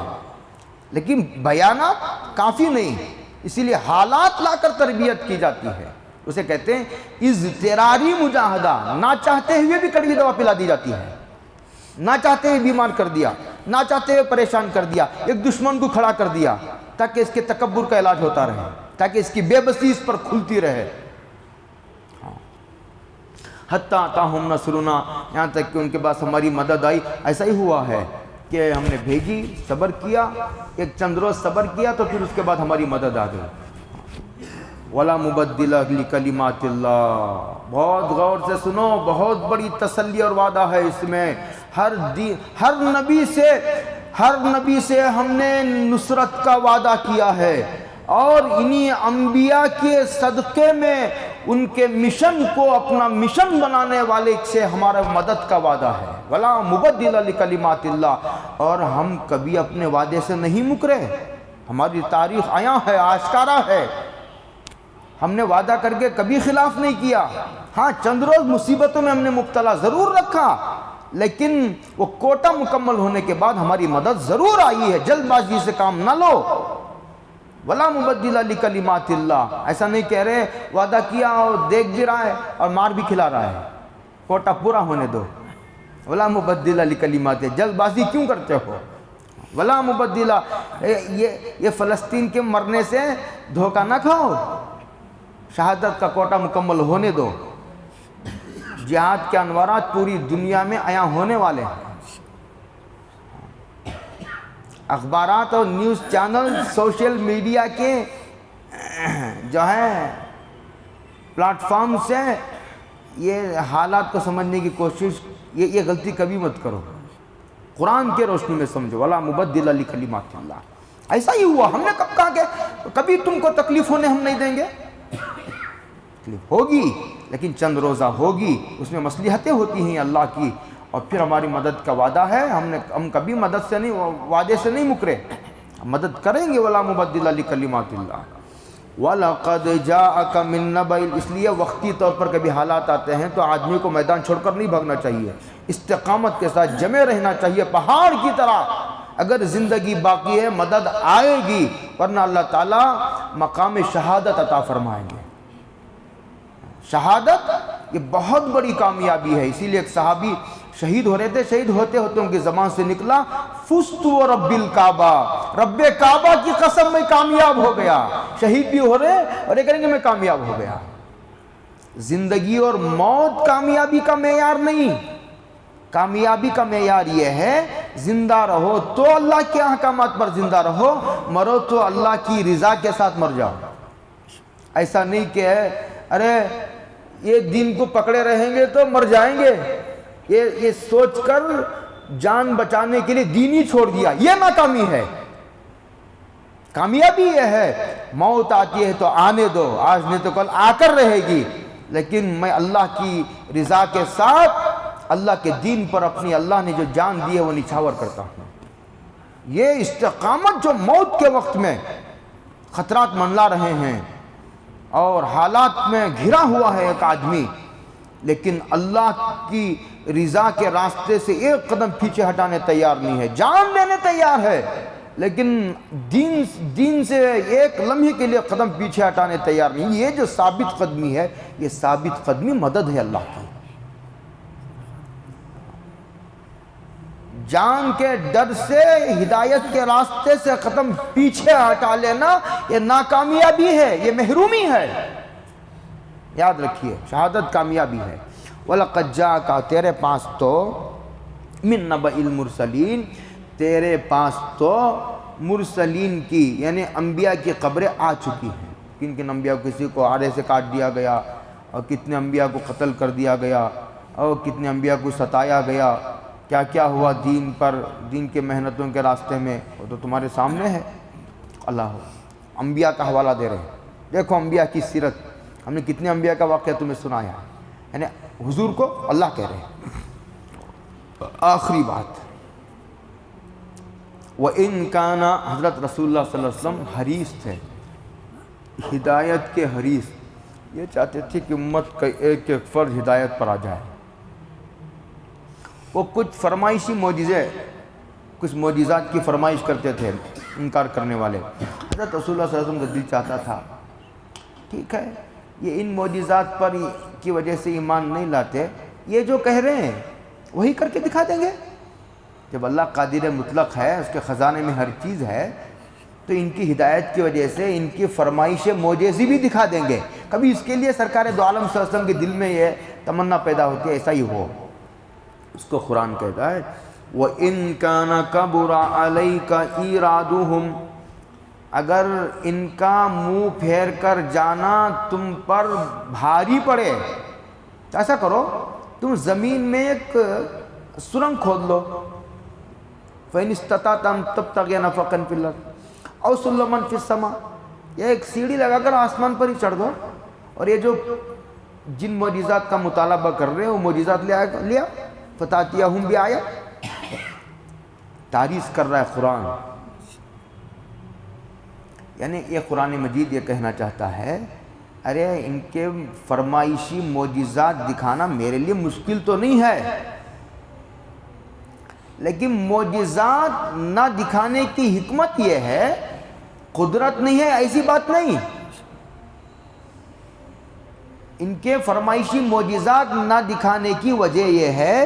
A: لیکن بیانات کافی نہیں. اسی لیے حالات لا کر تربیت کی جاتی ہے. اسے کہتے ہیں اضطراری مجاہدہ. نہ چاہتے ہوئے بھی کڑوی دوا پلا دی جاتی ہے، نہ چاہتے ہوئے بیمار کر دیا، نہ چاہتے ہوئے پریشان کر دیا، ایک دشمن کو کھڑا کر دیا تاکہ اس کے تکبر کا علاج ہوتا رہے، تاکہ اس کی بے بسی اس پر کھلتی رہے. حتیٰ اتاہم نصرنا، یہاں تک کہ ان کے پاس ہماری مدد آئی. ایسا ہی ہوا ہے کہ ہم نے بھیجی، صبر کیا، ایک چند روز صبر کیا تو پھر اس کے بعد ہماری مدد آ گئی. وَلَا مُبَدِّلَ لِكَلِمَاتِ اللَّهِ. بہت غور سے سنو، بہت بڑی تسلی اور وعدہ ہے اس میں. ہر نبی سے ہم نے نصرت کا وعدہ کیا ہے، اور انہی انبیاء کے صدقے میں ان کے مشن کو اپنا مشن بنانے والے سے ہمارا مدد کا وعدہ ہے. وَلَا مُبَدِّلَ لِكَلِمَاتِ اللَّهِ. اور ہم کبھی اپنے وعدے سے نہیں مکرے. ہماری تاریخ عیاں ہے، آشکارا ہے. ہم نے وعدہ کر کے کبھی خلاف نہیں کیا. ہاں، چند روز مصیبتوں میں ہم نے مبتلا ضرور رکھا، لیکن وہ کوٹا مکمل ہونے کے بعد ہماری مدد ضرور آئی ہے. جلد بازی سے کام نہ لو. وَلَا مُبَدِّلَ لِكَلِمَاتِ اللَّهِ. ایسا نہیں کہہ رہے وعدہ کیا اور دیکھ بھی رہا ہے اور مار بھی کھلا رہا ہے. کوٹا پورا ہونے دو. وَلَا مُبَدِّلَ لِكَلِمَاتِ. جلد بازی کیوں کرتے ہو؟ وَلَا مُبَدِّلَ. یہ فلسطین کے مرنے سے دھوکہ نہ کھاؤ. شہادت کا کوٹا مکمل ہونے دو. جہاد کے انوارات پوری دنیا میں عیاں ہونے والے ہیں. اخبارات اور نیوز چینل، سوشل میڈیا کے جو ہے پلیٹ فارم سے یہ حالات کو سمجھنے کی کوشش، یہ غلطی کبھی مت کرو. قرآن کے روشنی میں سمجھو. وَلَا مُبَدِّلَ لِكَلِمَاتِ اللَّهِ. ایسا ہی ہوا. ہم نے کب کہا کہ کبھی تم کو تکلیف ہونے ہم نہیں دیں گے؟ تکلیف ہوگی، لیکن چند روزہ ہوگی. اس میں مصلحتیں ہوتی ہیں اللہ کی، اور پھر ہماری مدد کا وعدہ ہے. ہم کبھی مدد سے نہیں، وعدے سے نہیں مکرے. مدد کریں گے. وَلَا مُبَدِّلَ لِكَلِمَاتِ اللَّهِ. وَلَقَدْ جَاءَكَ مِن نَبَإِ، اس لیے وقتی طور پر کبھی حالات آتے ہیں تو آدمی کو میدان چھوڑ کر نہیں بھاگنا چاہیے، استقامت کے ساتھ جمے رہنا چاہیے پہاڑ کی طرح۔ اگر زندگی باقی ہے مدد آئے گی، ورنہ اللہ تعالیٰ مقام شہادت عطا فرمائیں گے۔ شہادت یہ بہت بڑی کامیابی ہے، اسی لیے ایک صحابی شہید ہو رہے تھے، شہید ہوتے ہوتے ان کی زبان سے نکلا فزت ورب الکعبہ، رب کعبہ کی قسم میں کامیاب ہو گیا۔ شہید بھی ہو رہے اور یہ کہیں گے میں کامیاب ہو گیا۔ زندگی اور موت کامیابی کا معیار نہیں، کامیابی کا معیار یہ ہے زندہ رہو تو اللہ کے احکامات پر زندہ رہو، مرو تو اللہ کی رضا کے ساتھ مر جاؤ۔ ایسا نہیں کہ ارے یہ دین کو پکڑے رہیں گے تو مر جائیں گے، یہ سوچ کر جان بچانے کے لیے دین ہی چھوڑ دیا، یہ ناکامی ہے۔ کامیابی یہ ہے موت آتی ہے تو آنے دو، آج نہیں تو کل آ کر رہے گی، لیکن میں اللہ کی رضا کے ساتھ اللہ کے دین پر اپنی اللہ نے جو جان دی ہے وہ نچھاور کرتا ہوں۔ یہ استقامت جو موت کے وقت میں خطرات منڈلا رہے ہیں اور حالات میں گھرا ہوا ہے ایک آدمی، لیکن اللہ کی رضا کے راستے سے ایک قدم پیچھے ہٹانے تیار نہیں ہے، جان دینے تیار ہے، لیکن دین سے ایک لمحے کے لیے قدم پیچھے ہٹانے تیار نہیں۔ یہ جو ثابت قدمی ہے، یہ ثابت قدمی مدد ہے اللہ کی۔ جان کے ڈر سے ہدایت کے راستے سے قدم پیچھے ہٹا لینا یہ ناکامیابی ہے، یہ محرومی ہے۔ یاد رکھیے شہادت کامیابی ہے۔ وَلَقَدْ جَاءَكَ، تیرے پاس تو مِن نَبَإِ الْمُرْسَلِينَ، تیرے پاس تو مرسلین کی یعنی انبیاء کی قبریں آ چکی ہیں۔ کن کن انبیاء کو کسی کو آڑے سے کاٹ دیا گیا، اور کتنے انبیاء کو قتل کر دیا گیا، اور کتنے انبیاء کو ستایا گیا، کیا کیا ہوا دین پر، دین کے محنتوں کے راستے میں، وہ تو تمہارے سامنے ہے۔ اللہ انبیاء کا حوالہ دے رہے ہیں، دیکھو انبیاء کی سیرت، ہم نے کتنے انبیاء کا واقعہ تمہیں سنایا ہے، یعنی حضور کو اللہ کہہ رہے ہیں۔ آخری بات، وَإِن كَانَ، حضرت رسول اللہ صلی اللہ علیہ وسلم حریص تھے، ہدایت کے حریص، یہ چاہتے تھے کہ امت کا ایک ایک فرد ہدایت پر آ جائے۔ وہ کچھ فرمائشی معجزے، کچھ معجزات کی فرمائش کرتے تھے انکار کرنے والے۔ حضرت رسول اللہ صلی اللہ علیہ وسلم کا دل چاہتا تھا ٹھیک ہے یہ ان معجزات پر کی وجہ سے ایمان نہیں لاتے، یہ جو کہہ رہے ہیں وہی کر کے دکھا دیں گے۔ جب اللہ قادر مطلق ہے، اس کے خزانے میں ہر چیز ہے، تو ان کی ہدایت کی وجہ سے ان کی فرمائش معجزی بھی دکھا دیں گے۔ کبھی اس کے لیے سرکار دو عالم صلی اللہ علیہ وسلم کے دل میں یہ تمنا پیدا ہوتی ہے ایسا ہی ہو۔ اس کو قرآن کہتا ہے وَإِن كَانَ كَبُرَ عَلَيْكَ إِيرَادُهُمْ، اگر ان کا منہ پھیر کر جانا تم پر بھاری پڑے تو ایسا کرو، تم زمین میں ایک سرنگ کھود لو، فَإِنِ اسْتَطَعْتَ أَن تَبْتَغِيَ نَفَقًا فِي الْأَرْضِ أَوْ سُلَّمًا فِي السَّمَاءِ، یہ ایک سیڑھی لگا کر آسمان پر ہی چڑھ دو، اور یہ جو جن معجزات کا مطالبہ کر رہے ہیں وہ معجزات لیا فَتَأْتِيَهُمْ بِآیَةٍ، تعریض کر رہا ہے قرآن۔ یعنی یہ قرآن مجید یہ کہنا چاہتا ہے ارے ان کے فرمائشی معجزات دکھانا میرے لیے مشکل تو نہیں ہے، لیکن معجزات نہ دکھانے کی حکمت یہ ہے، قدرت نہیں ہے ایسی بات نہیں۔ ان کے فرمائشی معجزات نہ دکھانے کی وجہ یہ ہے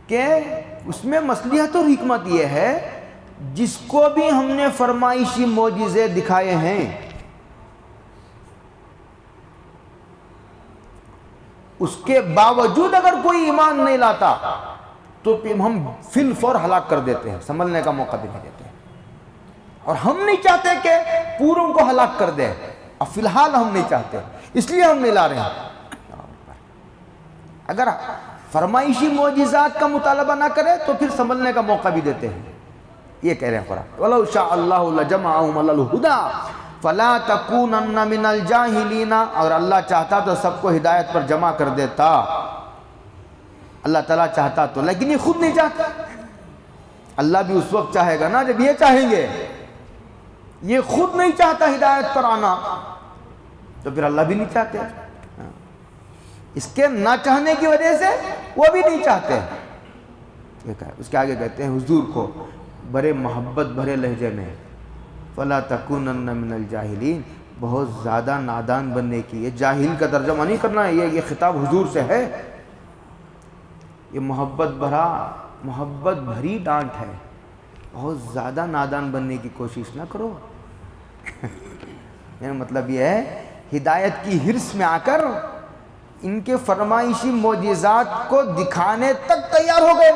A: کہ اس میں مصلحت اور حکمت یہ ہے جس کو بھی ہم نے فرمائشی معجزے دکھائے ہیں اس کے باوجود اگر کوئی ایمان نہیں لاتا تو ہم فی الفور ہلاک کر دیتے ہیں، سنبھلنے کا موقع بھی نہیں دیتے، اور ہم نہیں چاہتے کہ پوروں کو ہلاک کر دیں، اور فی الحال ہم نہیں چاہتے، اس لیے ہم نہیں لا رہے ہیں۔ اگر فرمائشی معجزات کا مطالبہ نہ کرے تو پھر سنبھلنے کا موقع بھی دیتے ہیں، یہ کہہ رہے ہیں قرآن وَلَوْ شَاءَ اللَّهُ لَجَمَعَهُمْ عَلَى الْهُدَى فَلَا تَكُونَنَّ مِنَ الْجَاهِلِينَ، اگر اللہ چاہتا تو سب کو ہدایت پر جمع کر دیتا، اللہ تعالیٰ چاہتا تو، لیکن یہ خود نہیں چاہتا۔ اللہ بھی اس وقت چاہے گا نا جب یہ چاہیں گے، یہ خود نہیں چاہتا ہدایت پر آنا تو پھر اللہ بھی نہیں چاہتے، اس کے نہ چاہنے کی وجہ سے وہ بھی نہیں چاہتے۔ اس کے آگے کہتے ہیں حضور کو بڑے محبت بھرے لہجے میں فَلَا تَكُونَنَّ مِنَ الْجَاهِلِينَ، بہت زیادہ نادان بننے کی، یہ جاہل کا ترجمہ نہیں کرنا ہے، یہ خطاب حضور سے ہے، یہ محبت بھری ڈانٹ ہے، بہت زیادہ نادان بننے کی کوشش نہ کرو۔ مطلب یہ ہے ہدایت کی حرص میں آ کر ان کے فرمائشی معجزات کو دکھانے تک تیار ہو گئے،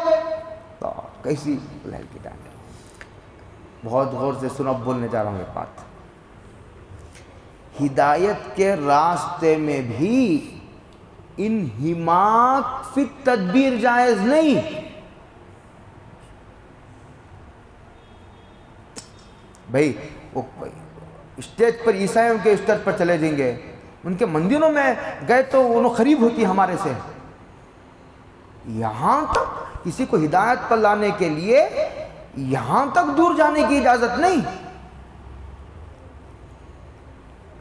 A: تو کیسی لہر کی ڈانٹ ہے۔ بہت غور سے سنو، اب بولنے جا رہا ہوں یہ بات۔ ہدایت کے راستے میں بھی انہماک فی تدبیر جائز نہیں۔ بھائی وہ اسٹیج پر عیسائیوں کے اسٹیج پر چلے جائیں گے، ان کے مندروں میں گئے تو انہوں قریب ہوتی ہمارے سے، یہاں تک کسی کو ہدایت پر لانے کے لیے یہاں تک دور جانے کی اجازت نہیں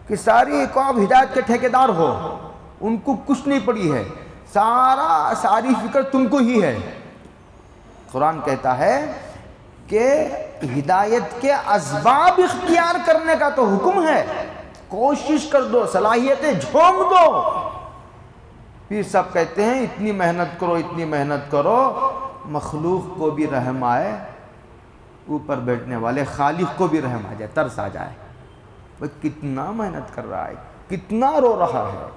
A: کہ ساری قوم ہدایت کے ٹھیکیدار ہو، ان کو کچھ نہیں پڑی ہے، ساری فکر تم کو ہی ہے۔ قرآن کہتا ہے کہ ہدایت کے اسباب اختیار کرنے کا تو حکم ہے، کوشش کر دو، صلاحیتیں جھونک دو۔ پھر سب کہتے ہیں اتنی محنت کرو، اتنی محنت کرو، مخلوق کو بھی رحم آئے، اوپر بیٹھنے والے خالق کو بھی رحم آ جائے، ترس آ جائے۔ وہ کتنا محنت کر رہا ہے، کتنا رو رہا ہے،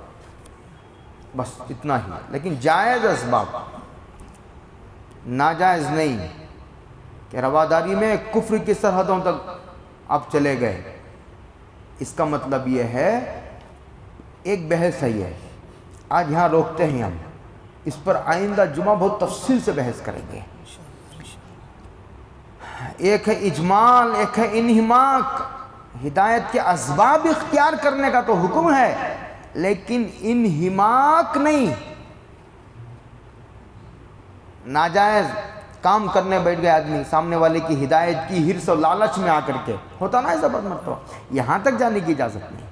A: بس اتنا ہی۔ لیکن جائز اسباب، ناجائز نہیں کہ رواداری میں کفر کی سرحدوں تک آپ چلے گئے۔ اس کا مطلب یہ ہے، ایک بحث ہے یہ، آج یہاں روکتے ہیں ہم، اس پر آئندہ جمعہ بہت تفصیل سے بحث کریں گے۔ ایک ہے اجمال، ایک ہے انہماک۔ ہدایت کے اسباب اختیار کرنے کا تو حکم ہے، لیکن انہماک نہیں، ناجائز کام کرنے بیٹھ گئے آدمی سامنے والے کی ہدایت کی حرص اور لالچ میں آ کر کے، ہوتا نا ایسا بد مرتبہ، یہاں تک جانے کی اجازت نہیں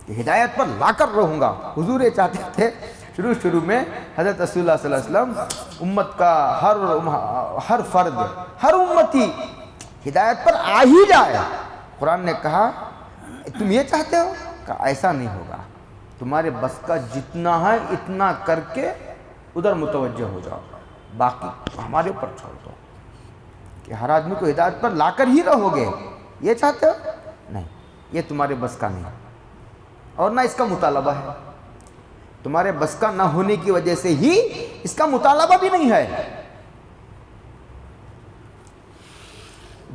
A: کہ ہدایت پر لا کر رہوں گا۔ حضور یہ چاہتے تھے شروع میں حضرت رسول اللہ صلی اللہ علیہ وسلم امت کا ہر فرد، ہر امتی ہدایت پر آ ہی جائے۔ قرآن نے کہا تم یہ چاہتے ہو کہ ایسا نہیں ہوگا، تمہارے بس کا جتنا ہے اتنا کر کے ادھر متوجہ ہو جاؤ، باقی ہمارے اوپر چھوڑ دو کہ ہر آدمی کو ہدایت پر لا کر ہی رہو گے۔ یہ چاہتے ہو؟ نہیں، یہ تمہارے بس کا نہیں، اور نہ اس کا مطالبہ ہے، تمہارے بس کا نہ ہونے کی وجہ سے ہی اس کا مطالبہ بھی نہیں ہے۔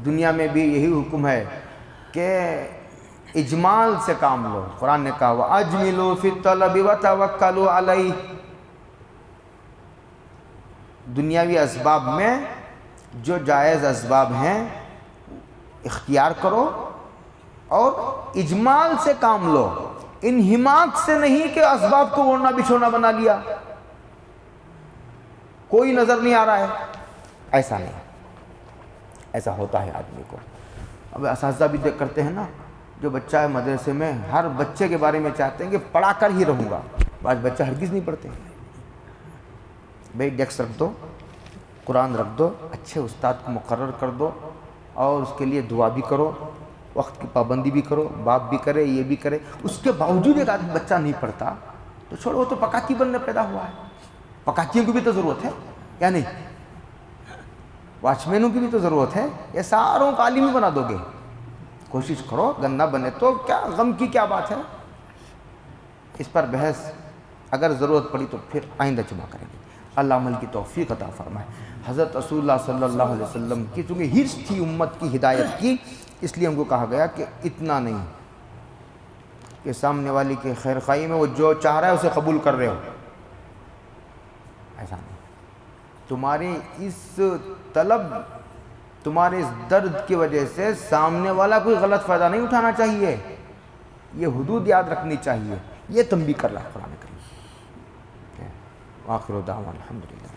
A: دنیا میں بھی یہی حکم ہے کہ اجمال سے کام لو۔ قرآن نے کہا وَأَجْمِلُوا فِي الطَّلَبِ وَتَوَكَّلُوا عَلَيْهِ۔ دنیاوی اسباب میں جو جائز اسباب ہیں اختیار کرو اور اجمال سے کام لو، انہماک سے نہیں کہ اسباب کو اوڑھنا بچھونا بنا لیا، کوئی نظر نہیں آ رہا ہے، ایسا نہیں۔ ایسا ہوتا ہے آدمی کو، اب اساتذہ بھی دیکھ کرتے ہیں نا، جو بچہ ہے مدرسے میں، ہر بچے کے بارے میں چاہتے ہیں کہ پڑھا کر ہی رہوں گا، بعض بچہ ہرگز نہیں پڑھتے۔ بھئی ڈیسک رکھ دو، قرآن رکھ دو، اچھے استاد کو مقرر کر دو، اور اس کے لیے دعا بھی کرو، وقت کی پابندی بھی کرو، باپ بھی کرے، یہ بھی کرے، اس کے باوجود ایک آدمی بچہ نہیں پڑھتا تو چھوڑو، وہ تو پکاکی بننے پیدا ہوا ہے، پکاکیوں کی بھی تو ضرورت ہے یا نہیں؟ واچ مینوں کی بھی تو ضرورت ہے، یہ ساروں کو عالم ہی بنا دو گے؟ کوشش کرو، گندا بنے تو کیا غم کی کیا بات ہے؟ اس پر بحث اگر ضرورت پڑی تو پھر آئندہ جمعہ کریں گے۔ اللہ عمل کی توفیق عطا فرمائے۔ حضرت رسول اللہ صلی اللہ علیہ وسلم کی چونکہ حرص تھی امت کی ہدایت کی، اس لیے ہم کو کہا گیا کہ اتنا نہیں کہ سامنے والی کے خیر خواہی میں وہ جو چاہ رہا ہے اسے قبول کر رہے ہو، ایسا نہیں۔ تمہاری اس طلب، تمہارے اس درد کی وجہ سے سامنے والا کوئی غلط فائدہ نہیں اٹھانا چاہیے، یہ حدود یاد رکھنی چاہیے، یہ تنبیہ کر رہا ہے قرآن کریم۔ وآخر دعوانا الحمدللہ۔